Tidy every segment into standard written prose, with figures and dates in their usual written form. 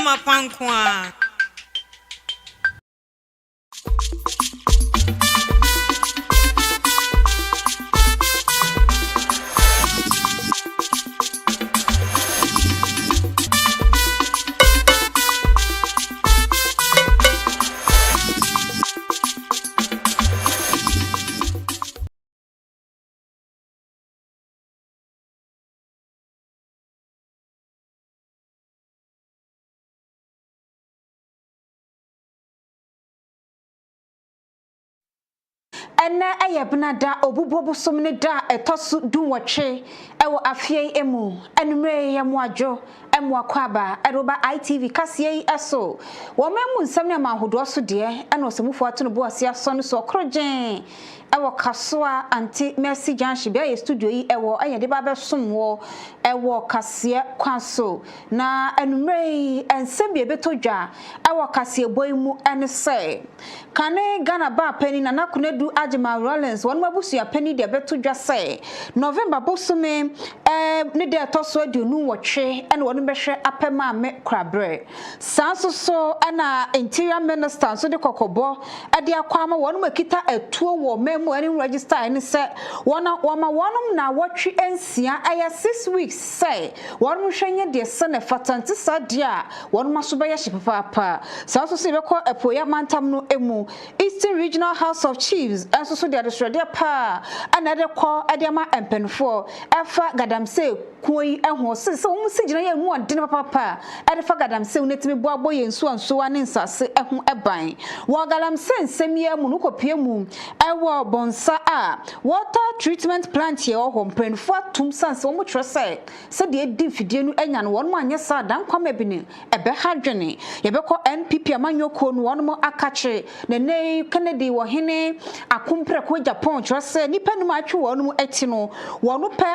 Mama Pankwa. Ena ayebna da obubobo somne da etosu dunwotwe ewo afie emu enumre yemu adwo emu akwaba eroba ITV Kasie eso wo memu nsam ne mahodo so de ena osemufo atono bo ase aso no so okrogen ewo kasoa anti Mercy Janshi bia ye studio yi ewo ayede ba besom wo ewo kasie kwaso na enumre ensem bia betodwa ewo kasie boimu ene se kane Ghana ba pani na nakunedu Ajima Rollins wonu mabusu ya pani de betodwa se November bosume ne de atoso aduonu wotwe ene wonu behwe apema me krabre sanso so ana interior minister so de kokobo ade akwama wonu makita etuo wo memu ani register ene se wonum na wotwe ensia aya 6 weeks say wonu hwenye de se ne fatanti sadia wonu maso be ya hipapa sanso so beko epoya mantam no emu Eastern Regional House of Chiefs and so the other pa another call Adama empenfo efa gadamse koi ehwo so sigina ye mu ade papa efa gadamse unetimi boabo ye nso anso ane nsase ehu eban wo galamse nsemi amu no kopie mu ewo bonsa a water treatment plant ye ho mpenfo atum sanse wo mu twese se de edi fidie nu enya no won mu anye sa dan kwama bini ebe hadwene ye beko NPP amanyoko no won mu akache ne Kennedy wo hene akompre ko Japan twese nipa nu atwe wonum eti no wonu pe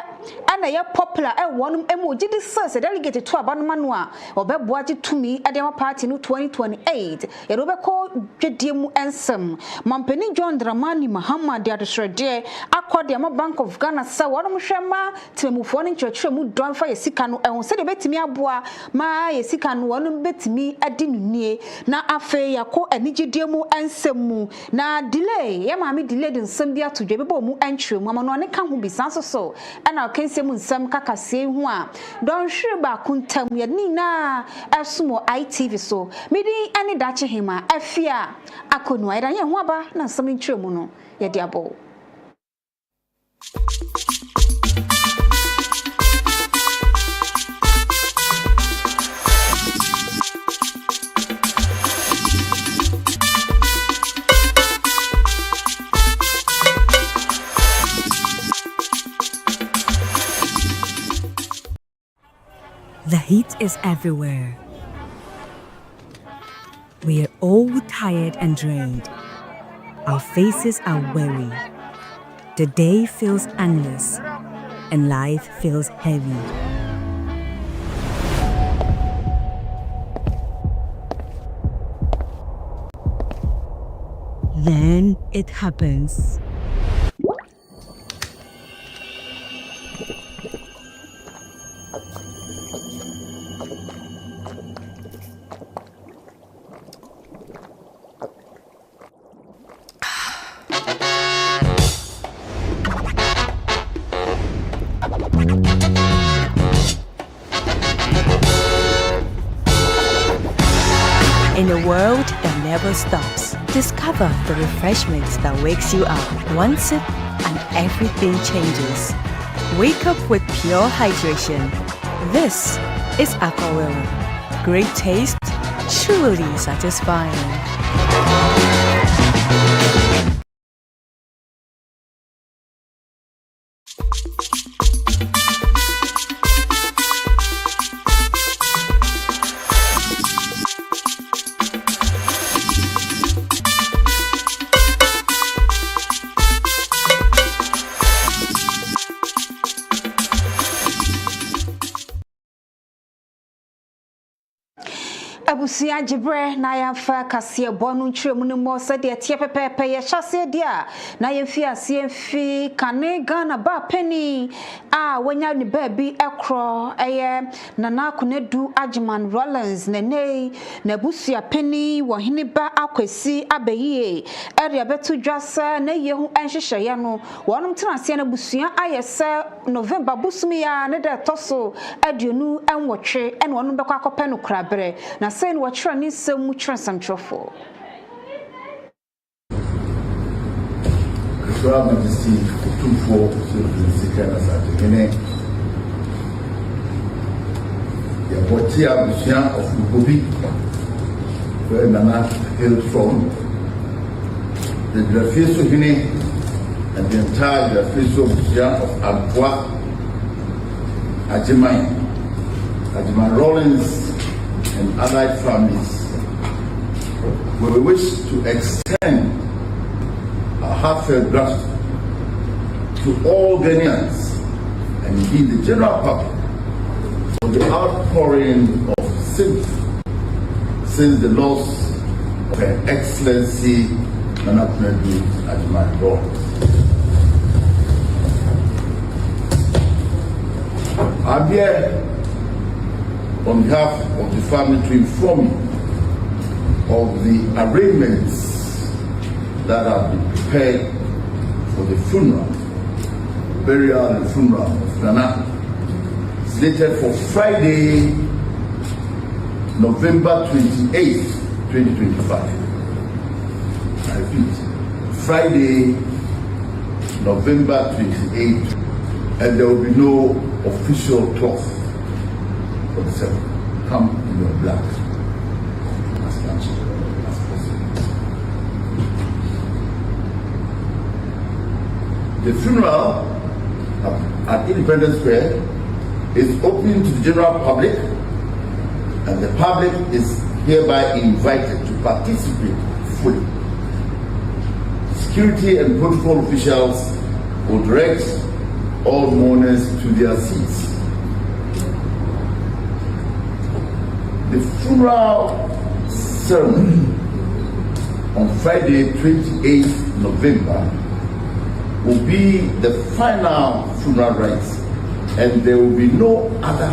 ana ye popular wonum emu gidi sense delegate to abanuma no a obeboa tumi adema party no 2028 ye do be ko dwedie mu ensem mampeni John Dramani Muhammad adosrede akode am Bank of Ghana sa wonum hwema temufo no nkyerɛkyerɛ mu don fa ye sika no ehun se de betimi aboa ma ye sika no wonum betimi adi nunie na afe yakɔ anigidie mu ensem mu na delay ye maami delay din nsem bia to dwe bebo mu antwere mu amano ne ka ho bisanso so ana okense mu nsem kakase hu a don hwere ba kuntam ye ni na esumo ITV so medi ani dache hima afia akonu ayda ye ho aba na nsem ntwere mu no ye de abo. The heat is everywhere. We are all tired and drained. Our faces are weary. The day feels endless, and life feels heavy. Then it happens. In a world that never stops, discover the refreshment that wakes you up. One sip and everything changes. Wake up with pure hydration. This is Aqua. Great taste, truly satisfying. Abusia Jibre na yamfa Kasie bonu ntwemu ne mo se de tie pepepe ye hyase de a na yemfi ase mfi kane Ghana ba penny a wanya ne ba bi ekro eye nana konedu Agyeman Rollins nene na abusia penny wo hene ba akwasi abayiye area betu dwasa na yehu anhyehyeye no wonum tenase na abusia ayese November busumi ya ne de toso aduonu enwotwe ene wonum bekwa akopɛ no krabre na say no watchra ni semu transamtrofo Your Majesty, 24 seconds at the beginning. The Botia Mission of Lukobi, where Nana hailed from, the Grafeso Hine, and the entire Grafeso Mission of Alpua, Agyeman Rollins, and allied families. We wish to extend a heartfelt gratitude to all Ghanaians and indeed the general public for the outpouring of sympathy since the loss of Her Excellency Nana Konedu Agyeman Rollins. I'm here on behalf of the family to inform you of the arrangements that have been prepared for the funeral, burial and funeral of Nana, slated for Friday, November 28th, 2025. I repeat, Friday, November 28th, and there will be no official cloth for the ceremony. Come in your black as much as possible. The funeral at Independence Square is open to the general public, and the public is hereby invited to participate fully. Security and protocol officials will direct all mourners to their seats. The funeral ceremony on Friday, 28th November, will be the final funeral rites, and there will be no other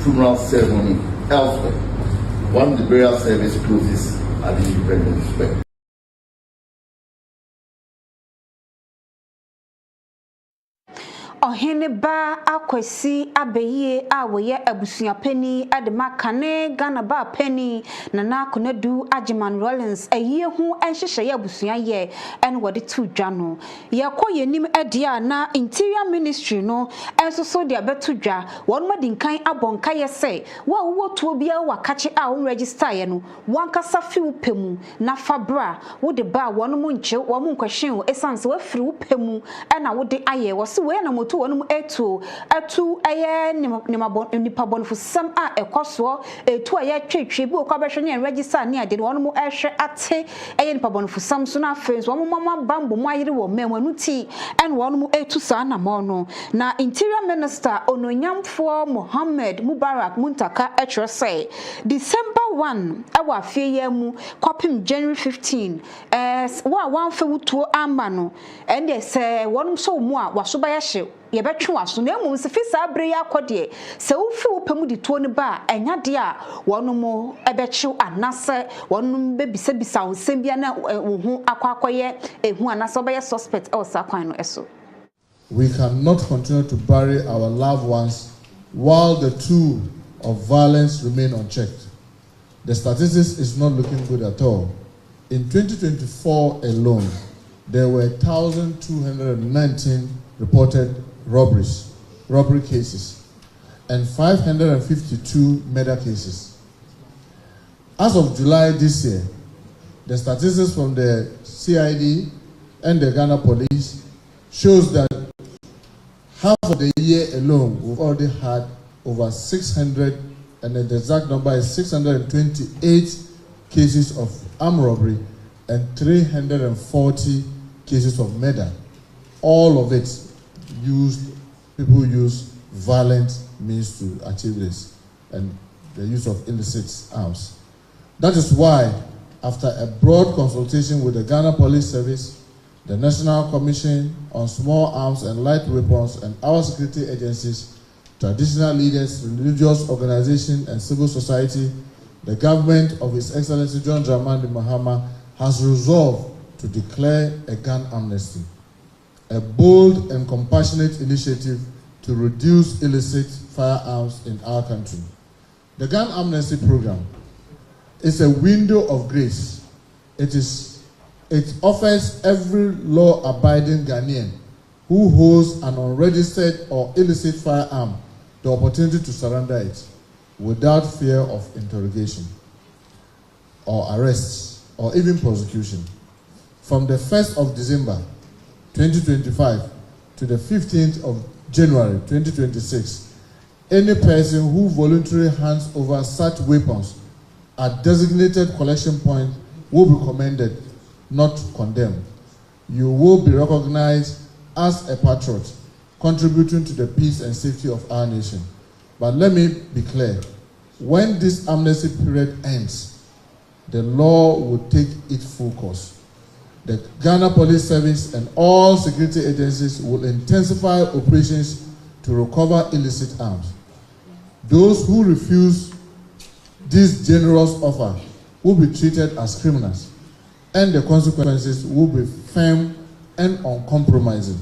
funeral ceremony elsewhere once the burial service closes at the Independence Square. Ohene ba akwasi abayiye a woye abusia penny adema kane Ghana ba penny Nana Konedu Agyeman Rollins ayiye hu enhyehyeye abusia ye en wode tu dwa no yekoye nim adia na interior ministry no enso so de abetu dwa won madinkan abonka ye se wa wo tuo bia wakache a won register ye no wankasa fi upemu na fabra wode ba won mu nche wo mu nkwahyen wo esanse wa firi upemu na wode aye wo se we na moto wonum etu eye nipa bonfo sam a ekoso etu aye twetwe bi okwa behwe ne register ne ade wonum ehwe ate eye nipa bonfo sam so na afenso won mama bambo mu ayire wo memanu ti en wonum etu sa na mo no na interior minister ononyamfo Mohammed Mubarak Muntaka etro say December 1 awa afie mu kwapim January 15 wa wanfa wutuo amba no ende se wonum so mu a waso ba ya hye ye betwe waso na emu se fisa abre ya akode se wo fi wo pemu di tuo ne ba enya de a wonum ebechiw anase wonum bebisa bisa onsem bia na wo hu akwakoye ehu anase oba ye suspect e osa kwan no eso. We cannot continue to bury our loved ones while the tool of violence remain unchecked. The statistics is not looking good at all. In 2024 alone, there were 1,219 reported robbery cases, and 552 murder cases. As of July this year, the statistics from the CID and the Ghana Police shows that half of the year alone, we've already had over 600, and the exact number is 628 cases of armed robbery and 340 cases of murder. All of it people use violent means to achieve this, and the use of illicit arms. That is why, after a broad consultation with the Ghana Police Service, the National Commission on Small Arms and Light Weapons, and our security agencies, traditional leaders, religious organizations, and civil society, the government of His Excellency John Dramani Mahama has resolved to declare a gun amnesty, a bold and compassionate initiative to reduce illicit firearms in our country. The gun amnesty program is a window of grace. It offers every law-abiding Ghanaian who holds an unregistered or illicit firearm the opportunity to surrender it without fear of interrogation or arrests or even prosecution. From the 1st of December 2025 to the 15th of January 2026, any person who voluntarily hands over such weapons at designated collection point will be commended, not condemned. You will be recognized as a patriot, contributing to the peace and safety of our nation. But let me be clear, when this amnesty period ends, the law will take its full course. The Ghana Police Service and all security agencies will intensify operations to recover illicit arms. Those who refuse this generous offer will be treated as criminals, and the consequences will be firm and uncompromising.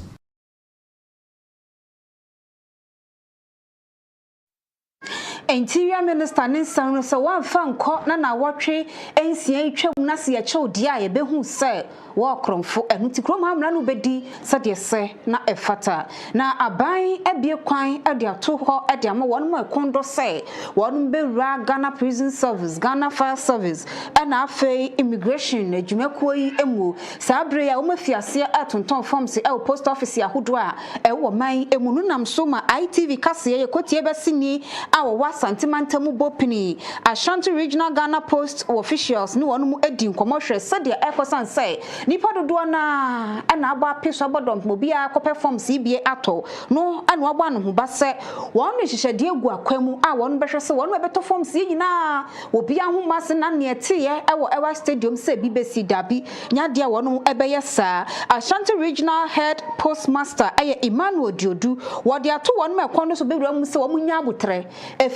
Interior Minister Ninsan so one fan court na watwe ensia twam na se yeche dia ye behu se wo kromfo enuti krom hamra no bedi sade se na efata na aban ebie kwan ade ato ho ade ama won mo ekondo se won bewura Ghana Prison Service, Ghana Fire Service na afei immigration adwumakuo yi emu sabre ya wo mafiase atonton forms e post office ahodo a wo man emu nunam so ma ITV Kasie ye kotie besini a wo Santimantamu Bopini, Ashanti Regional Ghana Post officials, no one edin commercial said the Ecosan say, Nipa do na and aba piece about mobia perform CBA ato, no and one who basse, one is a dear guaquemu, I one better so one better form see na, will be a who must not near tea, our stadium say BBC Dabi, Nadia one ebeye sir, Ashanti Regional Head Postmaster, Emmanuel Diodu, what they are 2 1 more corners of Bedroom so Munyabutre.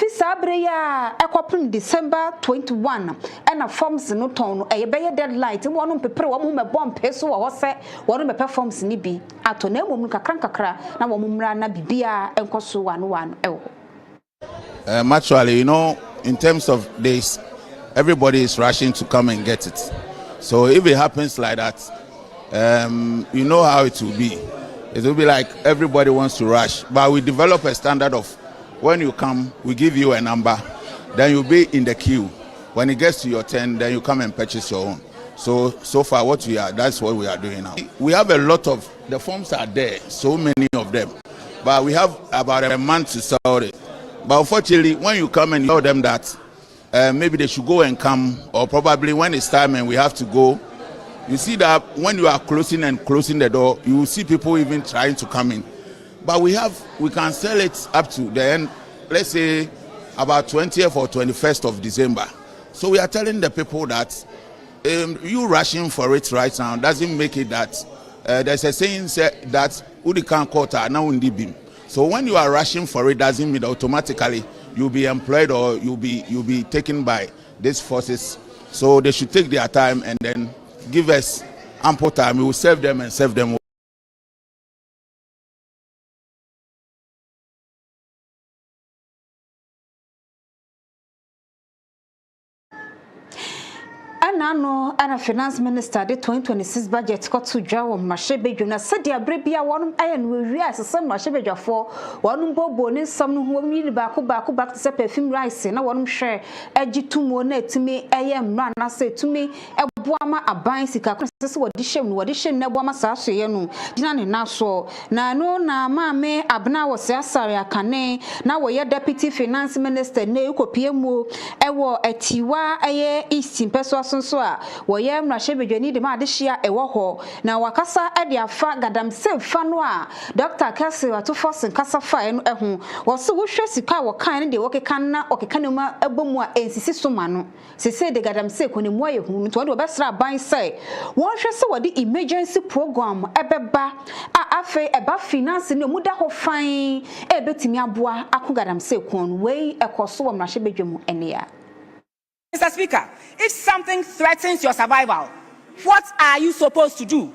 Sabre ya ekopim December 21 and a forms no ton e be deadline ti wonu pepere wo me bom peso wo se wonu me performs ni bi ato na emom kakra na wo mumra na bibia enkoso wan ewo. Actually, you know, in terms of this, everybody is rushing to come and get it. So if it happens like that, you know how it will be. It will be like everybody wants to rush, but we develop a standard of when you come, we give you a number, then you'll be in the queue. When it gets to your turn, then you come and purchase your own. So far that's what we are doing now. We have a lot of, the forms are there, so many of them, but we have about a month to sell it. But unfortunately, when you come and you tell them that maybe they should go and come, or probably when it's time and we have to go, you see that when you are closing the door, you will see people even trying to come in. But we can sell it up to the end, let's say about 20th or 21st of December. So we are telling the people that you rushing for it right now doesn't make it that there's a saying that Udikan Kota now in Dibim. So when you are rushing for it doesn't mean that automatically you'll be employed or you'll be taken by these forces. So they should take their time and then give us ample time. We will serve them and serve them. Nano and a finance minister the 2026 budget got to draw on Mashebe Juna said the Abrebia one iron will realize some Mashebe for one bobo and some who really back to say perfume rice and I want to share edgy to more net to me. I am run, I say to me, a aboama aban sika ko sese wodi hyem na boama saa soye no dina ne naso na no na maame abna wo asare akane na wo ye deputy finance minister na ekopie mu ewo atiwa eye east peso asonso a wo ye mrahye bedwani de ma ade hia ewo ho na wakasa ade afa gadamse fa no a Dr. Kasie atofosen kasa fa no ehu wo se wo hwe sika wo kan ne de wo keka na okeka ne ma ebomu a ensisi soma no sese de gadamse ko ne mu aye hu nto wo besra ban sai won hwe se wo de emergency program ebeba a afi eba finance ne mu da ho fan ebetimi aboa akogadamse ko no we ekoso wo mrahye bedwemu ene ya. Mr. Speaker, if something threatens your survival, what are you supposed to do?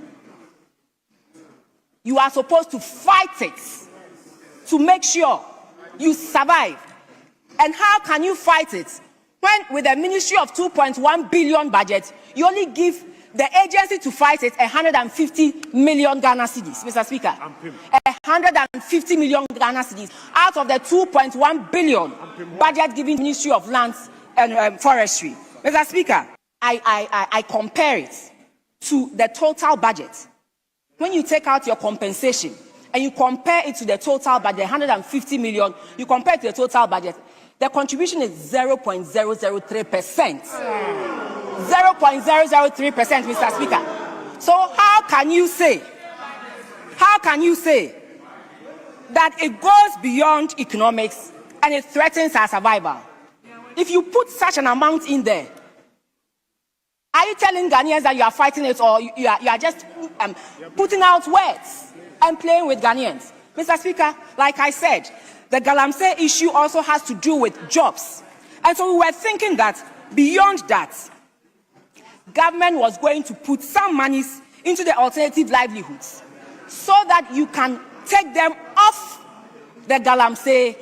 You are supposed to fight it to make sure you survive. And how can you fight it when with a ministry of 2.1 billion budget, you only give the agency to fight it 150 million Ghana cedis, Mr. Speaker? 150 million Ghana cedis out of the 2.1 billion budget given Ministry of Lands and Forestry. Mr. Speaker, I compare it to the total budget. When you take out your compensation and you compare it to the total budget, 150 million, you compare it to the total budget, the contribution is 0.003%. 0.003%, Mr. Speaker. So how can you say that it goes beyond economics and it threatens our survival? If you put such an amount in there, are you telling Ghanaians that you are fighting it, or you are just putting out words and playing with Ghanaians? Mr. Speaker, like I said, the Galamsey issue also has to do with jobs. And so we were thinking that beyond that, government was going to put some monies into the alternative livelihoods so that you can take them off the Galamsey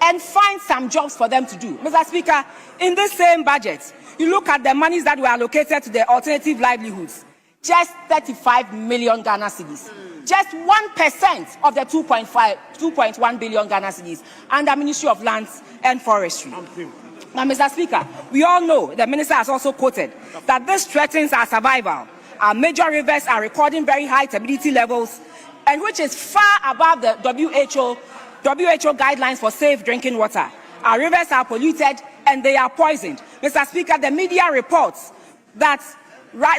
and find some jobs for them to do. Mr. Speaker, in this same budget, you look at the monies that were allocated to the alternative livelihoods, just 35 million Ghana cedis. Just 1% of the 2.1 billion Ghana cedis under Ministry of Lands and Forestry. Now, Mr. Speaker, we all know, the Minister has also quoted, that this threatens our survival. Our major rivers are recording very high turbidity levels, and which is far above the WHO guidelines for safe drinking water. Our rivers are polluted and they are poisoned. Mr. Speaker, the media reports that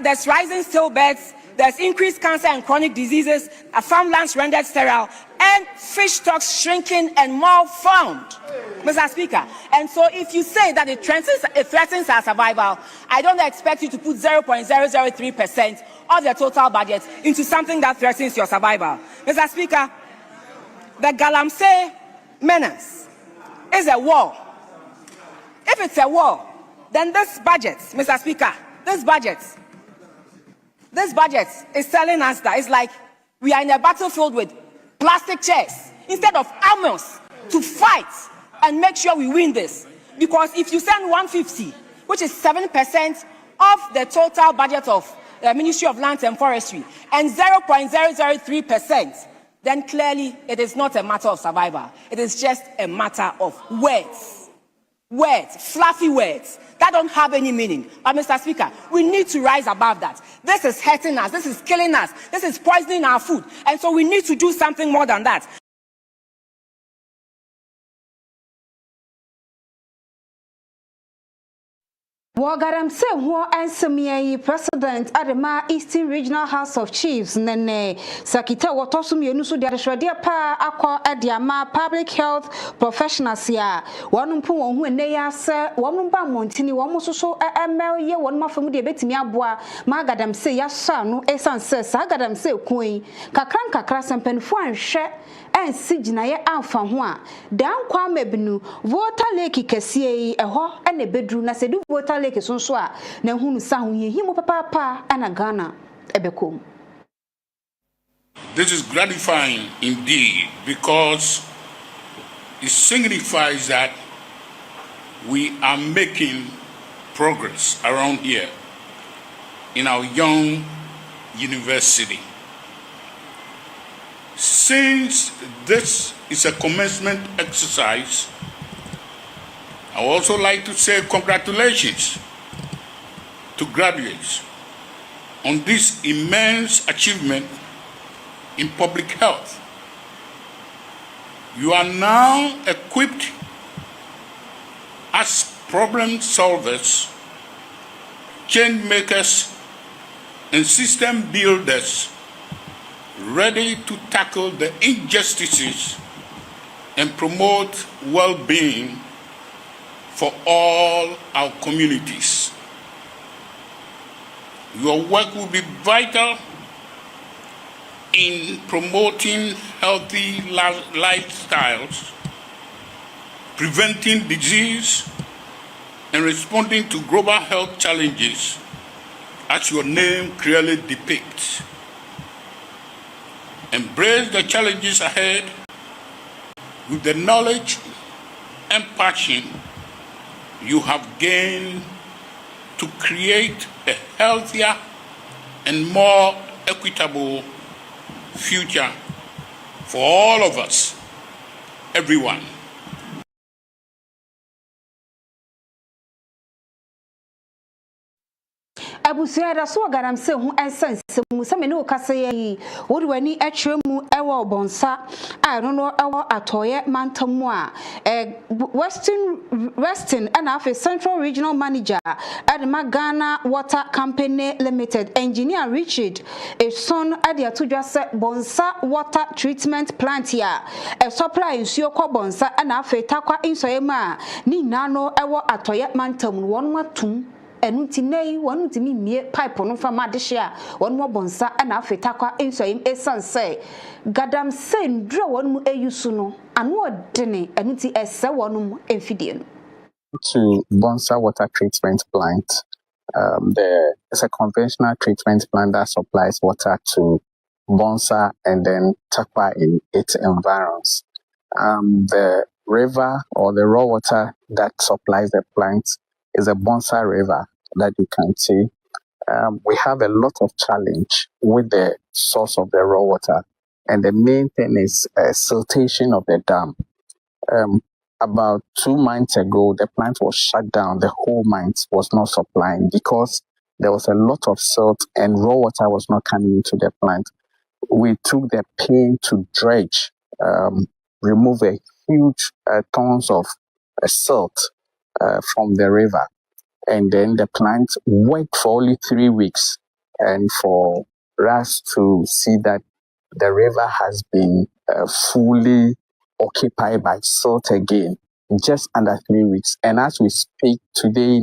there's rising stillbirths, there's increased cancer and chronic diseases, farmlands rendered sterile, and fish stocks shrinking and malformed, Mr. Speaker. And so if you say that it threatens our survival, I don't expect you to put 0.003% of the total budget into something that threatens your survival. Mr. Speaker, the Galamsey menace is a war. If it's a war, then this budget, Mr. Speaker, this budget is telling us that it's like we are in a battlefield with plastic chairs instead of armors to fight and make sure we win this. Because if you send 150, which is 7% of the total budget of the Ministry of Lands and Forestry, and 0.003%, then clearly it is not a matter of survival. It is just a matter of words. Words, fluffy words, that don't have any meaning. But Mr. Speaker, we need to rise above that. This is hurting us, this is killing us, this is poisoning our food. And so we need to do something more than that. Wagaramse ho ansemiye President Adema Eastern Regional House of Chiefs nene sakita wotosum yenu so de adhwede pa akọ adiama public health professionals ya wonumpu won hu ene ya se wonum ba montini won so emeye won mafam de betimi aboa ma Gadamse ya sa no esanse sa Gadamse kun kakra sempenfo anhwe ensi ginaye amfa ho a dan kwa mabinu voter lake kese eho ene bedru na sedu voter lake so a na hunu sa ho yehimu papa ana Ghana ebekom. This is gratifying indeed because it signifies that we are making progress around here in our young university. Since this is a commencement exercise, I would also like to say congratulations to graduates on this immense achievement in public health. You are now equipped as problem solvers, change makers, and system builders, ready to tackle the injustices and promote well-being for all our communities. Your work will be vital in promoting healthy lifestyles, preventing disease, and responding to global health challenges, as your name clearly depicts. Embrace the challenges ahead with the knowledge and passion you have gained to create a healthier and more equitable future for all of us, everyone. Abusia da so garam se hu essence mu se me ne okase yi wodi wani atwemu ewo bonsa a no no ewo atoye mantamu a western and afi central regional manager at Ghana Water Company Limited engineer Richard son ade atodwa se bonsa water treatment plant here e supply nsuo kɔ bonsa na afi takwa insoyema ni nano ewo atoye mantamu won watum enuti nei wanuti mi mie pipe no fa madehye a won mo bonsa na afeta kwa ensoyim esanse gadam se ndro won mu eyusu no anu odene enuti ese wonum emfidie no to Bonsa water treatment plant. There is a conventional treatment plant that supplies water to Bonsa and then Takwa in its environs. The river or the raw water that supplies the plant is a Bonsa river that you can see. We have a lot of challenge with the source of the raw water, and the main thing is siltation of the dam. About 2 months ago, the plant was shut down. The whole mine was not supplying because there was a lot of silt and raw water was not coming into the plant. We took the pain to dredge, remove a huge tons of silt from the river. And then the plant worked for only 3 weeks. And for us to see that the river has been fully occupied by silt again, just under 3 weeks. And as we speak today,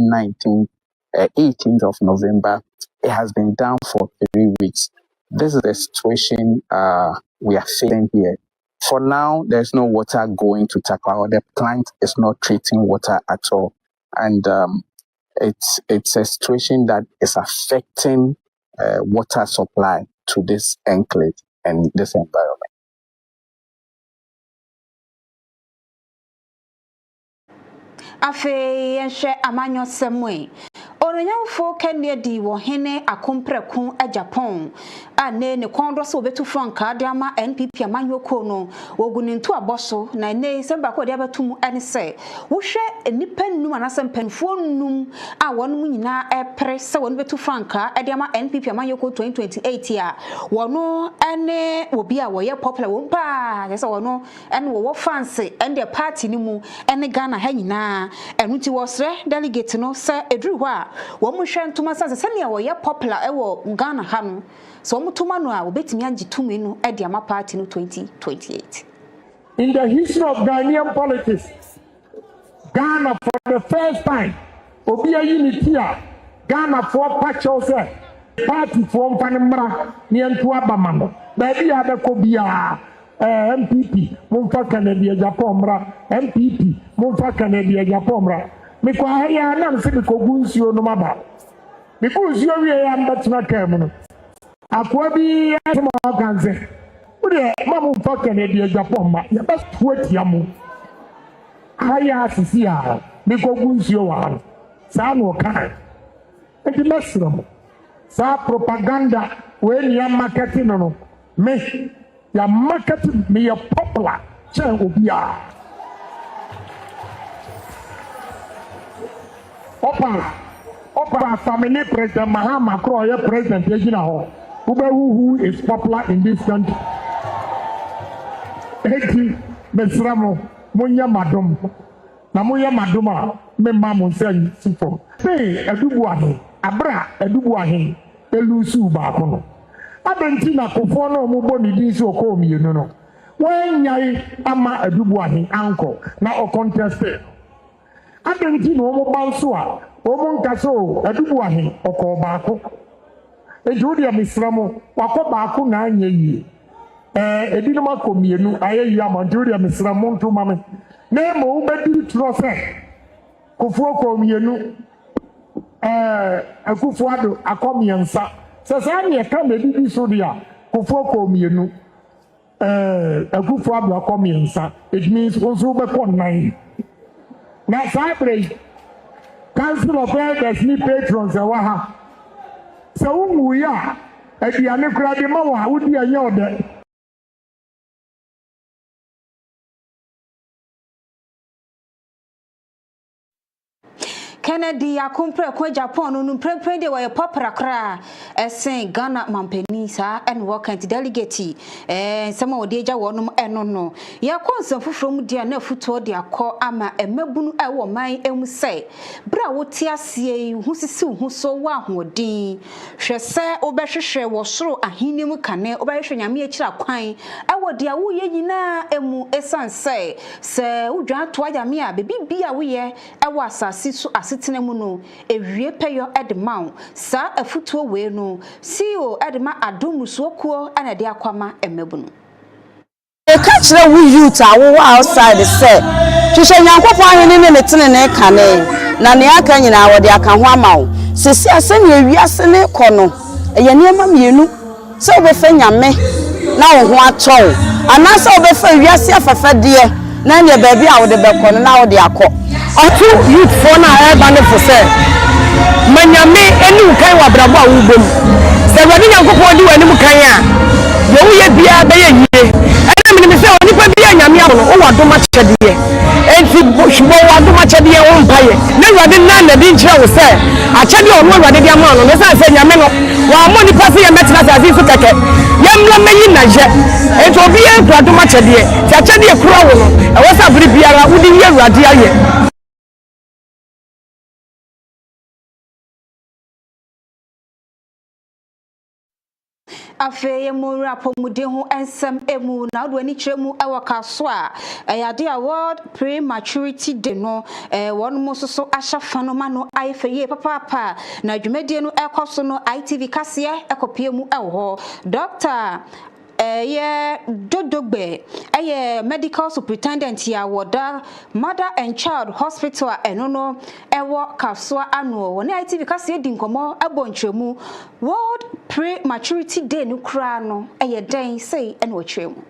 18th of November, it has been down for 3 weeks. This is the situation we are facing here. For now, there's no water going to Takwa. The plant is not treating water at all. And it's a situation that is affecting water supply to this enclave and this environment. Afe yenhwe amanyo semwe ononyamfo kane di wo hene akompreku a Japan ane ne kwondro so betu franka de ama NPP amanyo ko no wogunintu aboso na ne semba ko de abatum ane se wo hwe nipa nnum anase mpanfo nnum a wonum nyina epre se won betu franka de ama NPP amanyo ko 2028 a wono ane obi a wo ye popular wo pa se wono ane wo fancy ande party ni mu ane Ghana ha nyina enuti wosre delegate no se edru ho a wo mu hwe ntoma sanse se ne wo ye popular e wo Ghana ha no so wo mutoma no a wo betimi agitumi no e dia ma party no 2028. In the history of Ghanaian politics, Ghana for the first time obi a unity a Ghana for patcho say party for mfanimra ni entu abamando ba bia be ko bia MPP Mumfa Canada Japan mra MPP Mumfa Canada Japan mra me kwa haya na mse me ko gunsuo no maba me gunsuo wi ya mbatima kam no akwa bi atema kanse ode ma Mumfa Canada Japan ma ya best wetia mu haya sisi a me ko gunsuo wa sa no kan e di mesro sa propaganda we ni marketing no me ya marketing me ya popular chen obia Opa family President Mahama Kroye President Yejina who is popular in this country. Eti Mesramo Munya Madum Namuya Maduma Memma Monsen Sifo. Say Edubuahi Abra Edubuahi Elusu Bakono. Abentina Kofono Muboni Diso Komi no. When Yai Ama Edubuahi uncle now o contested. Abentina Omo Bansua Omon Kaso Edubuahi Oko Bako. Ejudia Misramo Wako Baku na Ye. Edinama Komienu Aye Yamanjuria Misramo to Mame. Nemo Ubedi Trose Kufuo Komienu Akufuado Akomiansa. Sasani Kamedi Sodia Kufuo Komienu Akufuado Akomiansa. It means Ozuba Konai. Now, Sabre Council of Elders ni patrons Awaha. So we are at the Anakradimawa, would be a yard. Kennedy akompre kwa Japan no prepare de wa popra kra esen Ghana mampani sa en workant delegate sama odi eja wonum eno no ya konsam foforo mu dia na futo de akọ ama emabunu ewo man emu se bra woti ase hu sisi hu so wa hodin hwese obehwehwe wo soro ahinim kane obehwehwe nyame akira kwan ewo dia wo ye nyina emu esanse se udwa to ayame a bebi bia wo ye ewo asasi so tenemu no ewie peyo edmaw sa afutuo we no CEO edma adomusuokuo ana de akwama emebu no e ka kire wu youth awo outside say hwehwe nyankopon ahene ne tene ne kane na ne aka nyina wo de aka ho amawo sesi asene ewiase ne kɔ no eye niema mienu se obefa nyame na wo ho atɔ anasa obefa ewiase afafade na ne baabi a wo de bekɔ no na wo de akɔ otu youth for na urban for say manyame enu kan wa brabo a wubom se wadi nyankopon di wani mu kan a wo ye bia be ye yie ena me se oni pa bia nyame awo no wo wado ma kyede enti shwo wado ma kyede ye wo mpaye na wadi na di nkyere wo se akyede ono wadi di ama no me se nyame no wa mo ni pase ye metina sa azifu keke yemla meyi na je enti obi ye wado ma kyede ye akyede ye kura wo no e wo sa biri biara wudi ye wade aye. Afeye mu rapo mude ho ensem emu na do ani kyeremu ewaka so a yade award prematurity day no won mo so ahyafa no ma no ayefeye papa na dwumadie no ekoso no ITV Kasie ekopie mu ewo Dr. Ye Dodogbe medical superintendent ya woda mother and child hospital eno no ewo kaswa anu woni ITV Kasie di nkomo abonchemu World Prematurity Day no kra no den say eno twemu.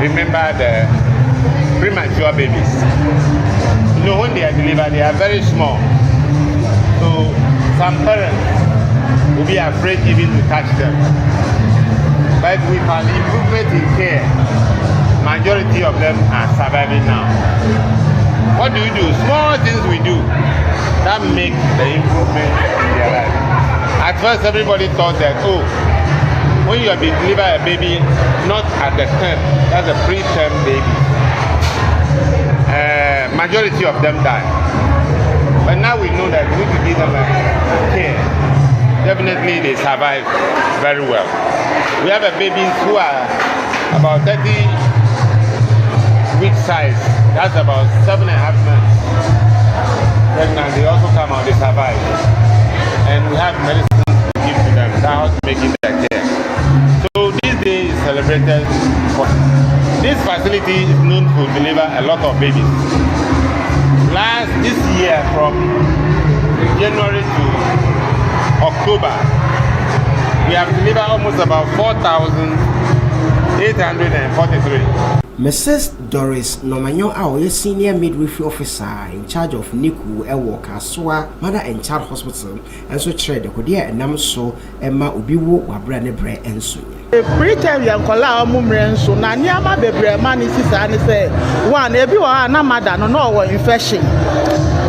Remember the premature babies. You know, when they are delivered, they are very small. So some parents will be afraid even to touch them. But with an improvement in care, majority of them are surviving now. What do? Small things we do that make the improvement in their life. At first, everybody thought that, oh, when you have been delivered a baby, not at the term, that's a preterm baby. Majority of them die. But now we know that we need to give them care. Definitely they survive very well. We have babies who are about 30 week size. That's about 7.5 months pregnant. They also come out, they survive. And we have medicines to give to them. That's how to make it their care. So this day is celebrated. This facility is known to deliver a lot of babies. This year from January to October, we have delivered almost about 4,843. Mrs. Doris Nomanyo our senior midwifery officer in charge of NICU Kaswa Mother and Child Hospital and so trade the Kodia and Namso Emma Ubiwo Wabrane Bre and Sunya. Preterm yankola omumre nso na niama bebre mani sisa ni say one ebi wa na mother no infection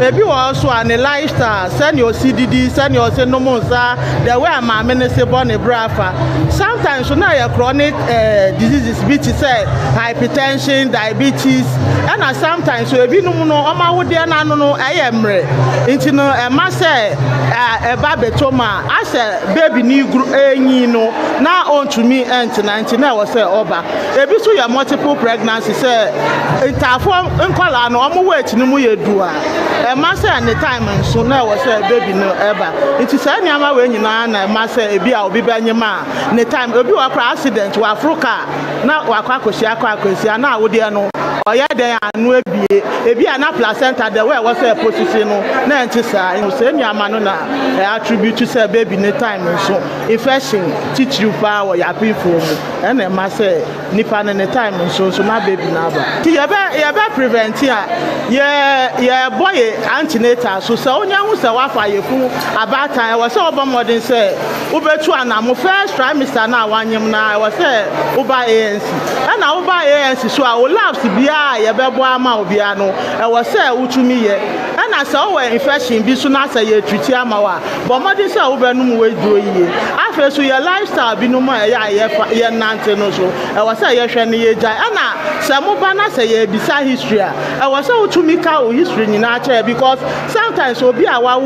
ebi also an lifestyle send your CDD send your say no more the way my minister born a brafa sometimes so now your chronic diseases which is hypertension diabetes and sometimes so ebi no oma wo de na no ayemre nti no e ma say e ba betoma as baby ni enyi no na on to me ent na was say oba ebi so your multiple pregnancy say interform nkola no omo wait ni mu yedua e ma say any time so na was say baby no eba nti say nyama we nyina na ma say ebi a obi banyema ne time obi wa accident wa Africa na wa kwakosia na wo de no oya den anu ebi ana placenta the way was say position no na enti say you say nyama no na attribute to say baby ne time so infection titiri pa wo ya people and e ma say nipa ne time so na baby na ba ti ye be prevent ye boy antenatal so say onya hu say wa fa ye fu abata e was say oba modern say ubetu anamo first trimester na wanyem na e was say uba ANC na uba ANC so a labs bia ye be bo ama obia no e was say utumi ye na say o infection bi so na say ye treat ama wa but modern say ubenum we duro yi afa so your lifestyle bi no ma ye nante no so e was say ye hwe ne ye jai na say mo ba na say ye bisa history e was say utumi ka o history ni na che because sometimes obi a wa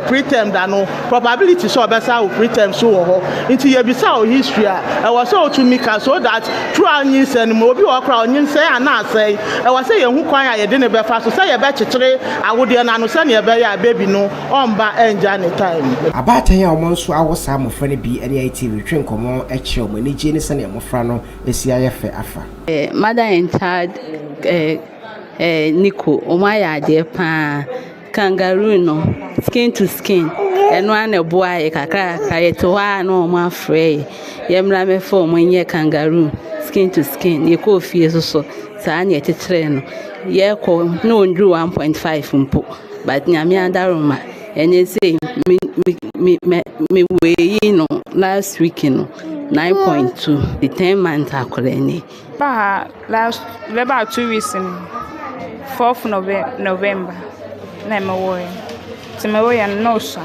preterm da no probability so obesa o preterm so ho nti ye bisa o history e was say utumi ka so that through anyin say no obi wo kra onyin say ana say e was say ye hu kwan a ye de ne be fa so say ye be kekere awode na no say ne be ya baby no omba enja ne time abatan ya omo nso awosa amofra ne bi ene ITV twen komo e kire omo ne je ne say ne amofra no esi ayefe afa mother and child Nico omaya de pa kangaroo no skin to skin eno ana boa kakra kayeto wa no ma frey yemra me fo mo nye kangaroo skin to skin ye ko fie so saa anya tetere no ye ko no ndru 1.5 mpo but nyame andaroma ene say me we no last week no 9.2 the 10 month akoleni last about 2 weeks in 4th November na me wo ya no so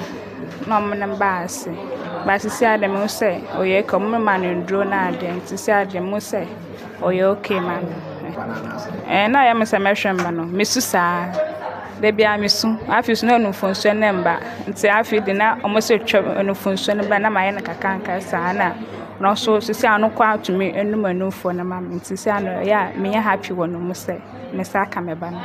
no me baase baase si ade me say oye ko me man ndro na ade nti si ade me say oye okay man na ya me say me hwemba no me su saa de bia me su afi su na no fonso na mba nti afi de na omo se twa no fonso na ba na ma ye na kakanka saa na no so sisi anu kwa to me enum anufo na ma nti si anu ya me happy wono mu say me sa ka me ba no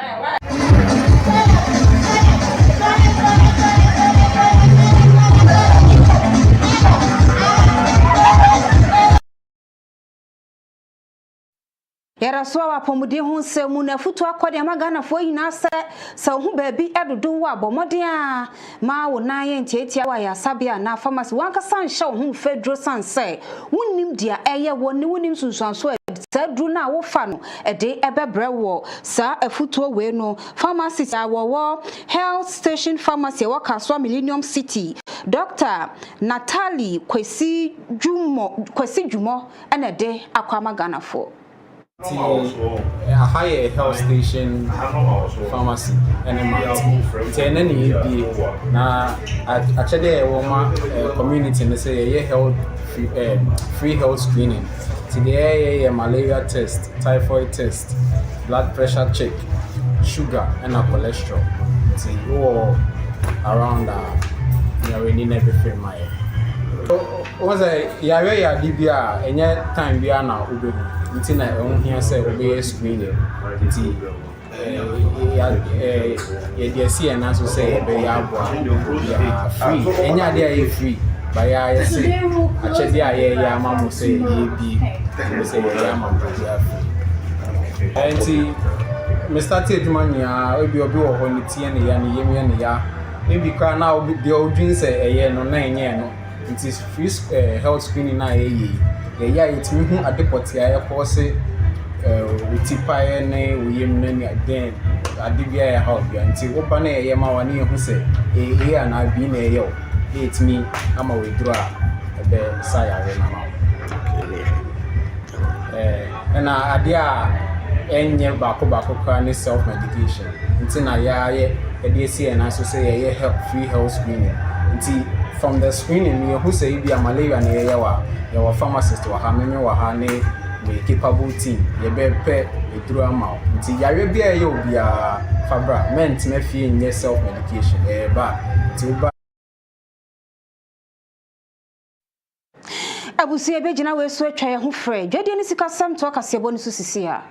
Yara so wa pomudi hu nsemu na futu akode magana fo yina se hu baabi edodo wa bomode a ma wo nan ye ntiatia wa ya sabia na pharmacy wanka san hye hu fedro san se wonnim dia eye wo ne wonim sunsuanso sa dru na wo fa no ede ebebre wo sa afutu we no pharmacy ya wo health station pharmacy wo Kaswa Millennium City Dr. Natalie Kasie Jumo ene de akwa magana fo a higher health station pharmacy and a month. Na actually community and say health free health screening. Today a malaria test, typhoid test, blood pressure check, sugar and a cholesterol. See around in everything my was a ya dibia any time bia na obehu nti na ehun hia say obe screening nti ya dey see na so say be ya abo ya free enya dey ya free ba ya say achede ya mamu say ye bi say ya mamu ya free nti me start eduma nia obi wo ho ni tie ne ya ne yemye ne ya ebi ka na obi dey odwin say eye no na enye no nti free health screening na ya itimi hu adepoti ya kose utipa ne uyem na ni den adibia ya how bia nti wo ba na ye ma wani hu se na bi na ye o itimi ama withdraw be saya we na ma na adia enye bako ka ni self medication nti na ya ye EDC and also say a help free health screening. From the screening, who say be a malaria near your pharmacist or Hamime or Hane, the capable team, ye be pet a drama. Until you be a Fabra meant me feeling your self medication, but Abusia be gina we so atwa ye ho frɛ dwade ne sika sam to akasebo ne so sisi a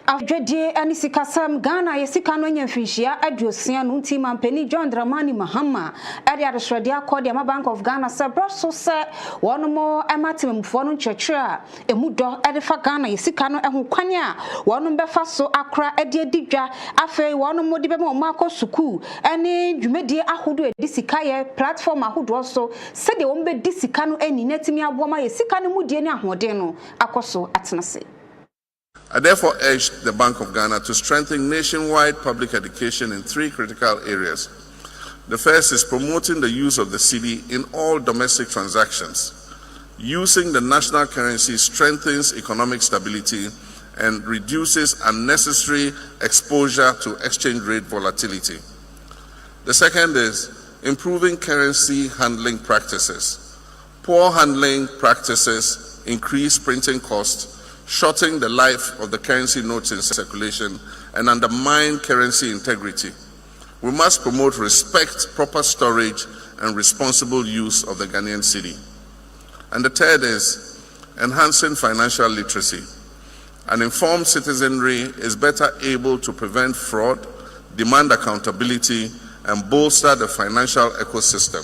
Afdwedie ani sikasam Ghana yesika no nyamfinhia aduosia no nti mampani John Dramani Mahama ade adesrede akode ama Bank of Ghana se broso se wonomo ematemfo no nkyekere a emudo ade fa Ghana yesika no eho kwane a wonom befa so akra ade adidwa afei wonomo de be ma akosuku ene dwumedie ahodo edi sika ye platform ahodo so se de won be di sika no ani natimi aboma yesika no mudie ne ahode no akoso atenase. I therefore urge the Bank of Ghana to strengthen nationwide public education in 3 critical areas. The first is promoting the use of the cedi in all domestic transactions. Using the national currency strengthens economic stability and reduces unnecessary exposure to exchange rate volatility. The second is improving currency handling practices. Poor handling practices increase printing costs, shortening the life of the currency notes in circulation, and undermine currency integrity. We must promote respect, proper storage, and responsible use of the Ghanaian cedi. And the third is enhancing financial literacy. An informed citizenry is better able to prevent fraud, demand accountability, and bolster the financial ecosystem.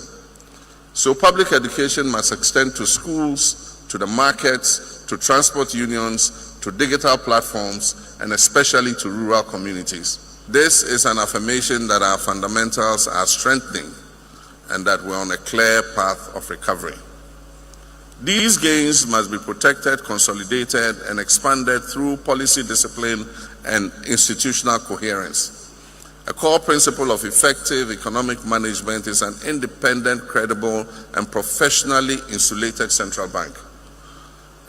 So public education must extend to schools, to the markets, to transport unions, to digital platforms, and especially to rural communities. This is an affirmation that our fundamentals are strengthening and that we're on a clear path of recovery. These gains must be protected, consolidated, and expanded through policy discipline and institutional coherence. A core principle of effective economic management is an independent, credible, and professionally insulated central bank.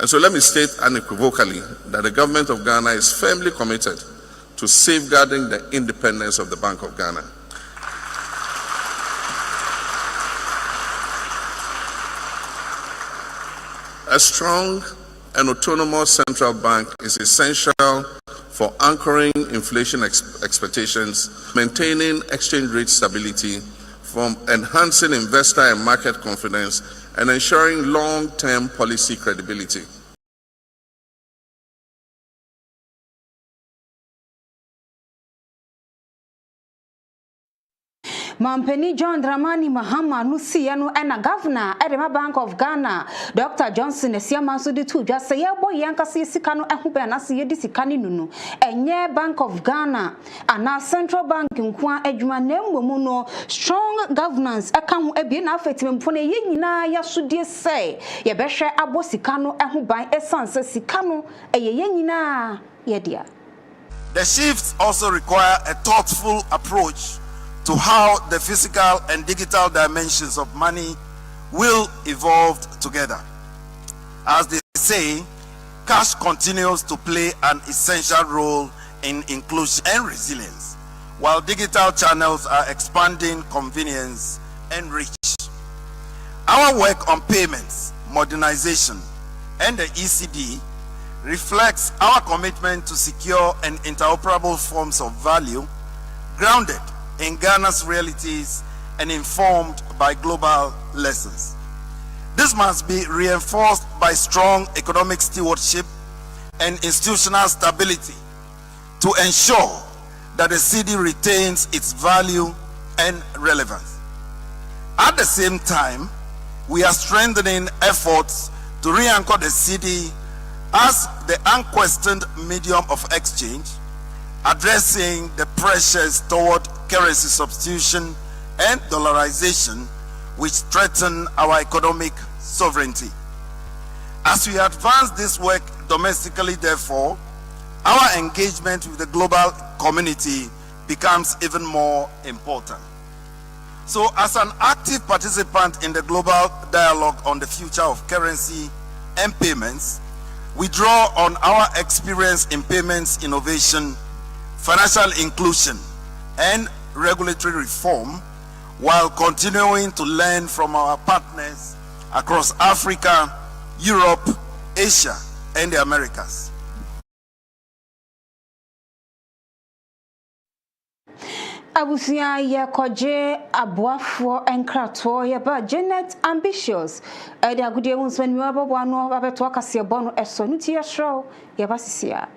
And so let me state unequivocally that the government of Ghana is firmly committed to safeguarding the independence of the Bank of Ghana. A strong and autonomous central bank is essential for anchoring inflation expectations, maintaining exchange rate stability, from enhancing investor and market confidence, and ensuring long-term policy credibility. Mampeni John Dramani Mahama nusiya no ena governor Edema Bank of Ghana Dr. Johnson esiama so de tu dwa se ye boy yankase sika no eho be na se ye di sika ni nunu enye Bank of Ghana ana Central Bank nko adwuma na mmomu no strong governance aka ho abie na afetimemfo na ye nyina ya so die se ye behwe abo sika no eho ban esanse sika no eye ye nyina ye dia. The shifts also require a thoughtful approach to how the physical and digital dimensions of money will evolve together. As they say, cash continues to play an essential role in inclusion and resilience, while digital channels are expanding convenience and reach. Our work on payments, modernization, and the ECD reflects our commitment to secure and interoperable forms of value grounded in Ghana's realities and informed by global lessons. This must be reinforced by strong economic stewardship and institutional stability to ensure that the cedi retains its value and relevance. At the same time, we are strengthening efforts to re-anchor the cedi as the unquestioned medium of exchange, addressing the pressures toward currency substitution and dollarization which strengthen our economic sovereignty. As we advance this work domestically, therefore, our engagement with the global community becomes even more important. So, as an active participant in the global dialogue on the future of currency and payments, we draw on our experience in payments innovation, financial inclusion, and regulatory reform, while continuing to learn from our partners across Africa, Europe, Asia, and the Americas. Abusia ye koje aboafo enkrato ye ba Janet ambitious e de agudie won so ni wababo anu abeto akase bo no eso nuti ye show ye ba sisia.